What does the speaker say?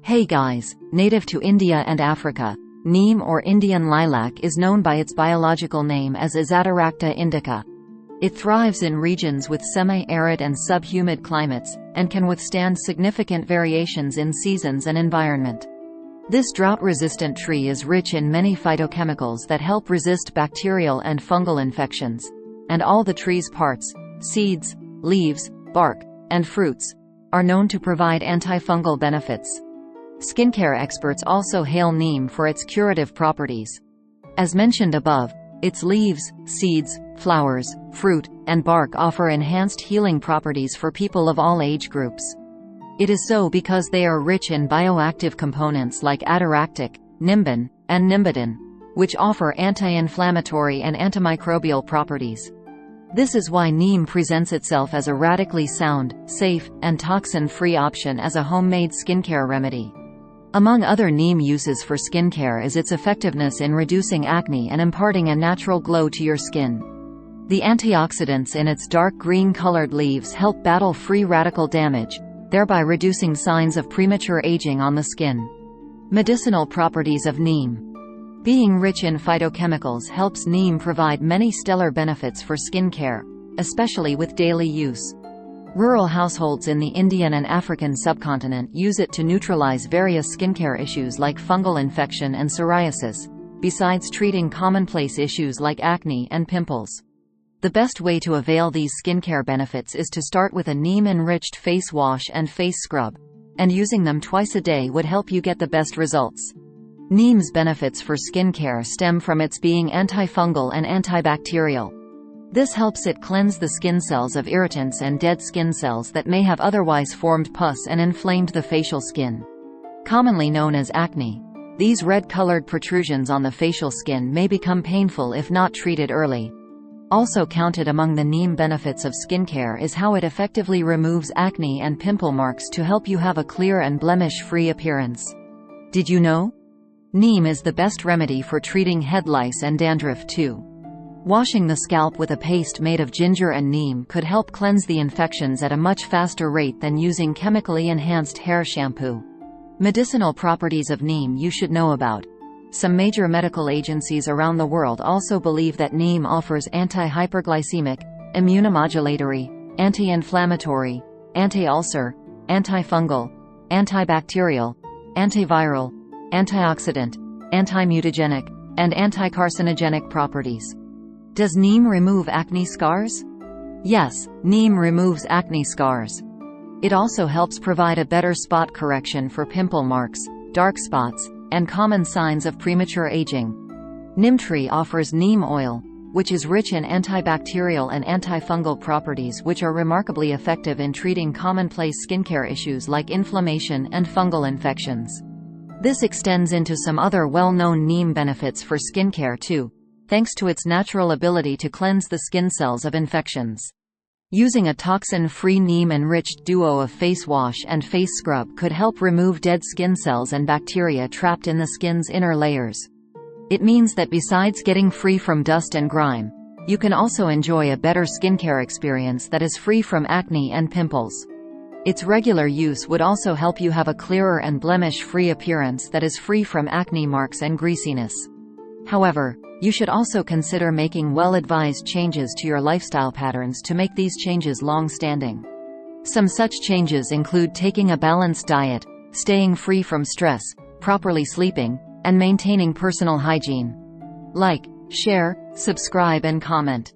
Hey guys, native to India and Africa, neem or Indian lilac is known by its biological name as Azadirachta indica. It thrives in regions with semi-arid and sub-humid climates, and can withstand significant variations in seasons and environment. This drought-resistant tree is rich in many phytochemicals that help resist bacterial and fungal infections. And all the tree's parts, seeds, leaves, bark, and fruits, are known to provide antifungal benefits. Skincare experts also hail neem for its curative properties. As mentioned above, its leaves, seeds, flowers, fruit, and bark offer enhanced healing properties for people of all age groups. It is so because they are rich in bioactive components like adiractic, nimbin, and nimbidin, which offer anti-inflammatory and antimicrobial properties. This is why neem presents itself as a radically sound, safe, and toxin-free option as a homemade skincare remedy. Among other neem uses for skincare is its effectiveness in reducing acne and imparting a natural glow to your skin. The antioxidants in its dark green-colored leaves help battle free radical damage, thereby reducing signs of premature aging on the skin. Medicinal properties of neem. Being rich in phytochemicals helps neem provide many stellar benefits for skincare, especially with daily use. Rural households in the Indian and African subcontinent use it to neutralize various skincare issues like fungal infection and psoriasis, besides treating commonplace issues like acne and pimples. The best way to avail these skincare benefits is to start with a neem-enriched face wash and face scrub, and using them twice a day would help you get the best results. Neem's benefits for skincare stem from its being antifungal and antibacterial. This helps it cleanse the skin cells of irritants and dead skin cells that may have otherwise formed pus and inflamed the facial skin. Commonly known as acne, these red-colored protrusions on the facial skin may become painful if not treated early. Also counted among the neem benefits of skincare is how it effectively removes acne and pimple marks to help you have a clear and blemish-free appearance. Did you know? Neem is the best remedy for treating head lice and dandruff too. Washing the scalp with a paste made of ginger and neem could help cleanse the infections at a much faster rate than using chemically enhanced hair shampoo. Medicinal properties of neem you should know about. Some major medical agencies around the world also believe that neem offers anti-hyperglycemic, immunomodulatory, anti-inflammatory, anti-ulcer, antifungal, antibacterial, antiviral, antioxidant, antimutagenic, and anticarcinogenic properties. Does neem remove acne scars? Yes, neem removes acne scars. It also helps provide a better spot correction for pimple marks, dark spots, and common signs of premature aging. Neem tree offers neem oil, which is rich in antibacterial and antifungal properties which are remarkably effective in treating commonplace skincare issues like inflammation and fungal infections. This extends into some other well-known neem benefits for skincare too, thanks to its natural ability to cleanse the skin cells of infections. Using a toxin-free neem-enriched duo of face wash and face scrub could help remove dead skin cells and bacteria trapped in the skin's inner layers. It means that besides getting free from dust and grime, you can also enjoy a better skincare experience that is free from acne and pimples. Its regular use would also help you have a clearer and blemish-free appearance that is free from acne marks and greasiness. However, you should also consider making well-advised changes to your lifestyle patterns to make these changes long-standing. Some such changes include taking a balanced diet, staying free from stress, properly sleeping, and maintaining personal hygiene. Like, share, subscribe and comment.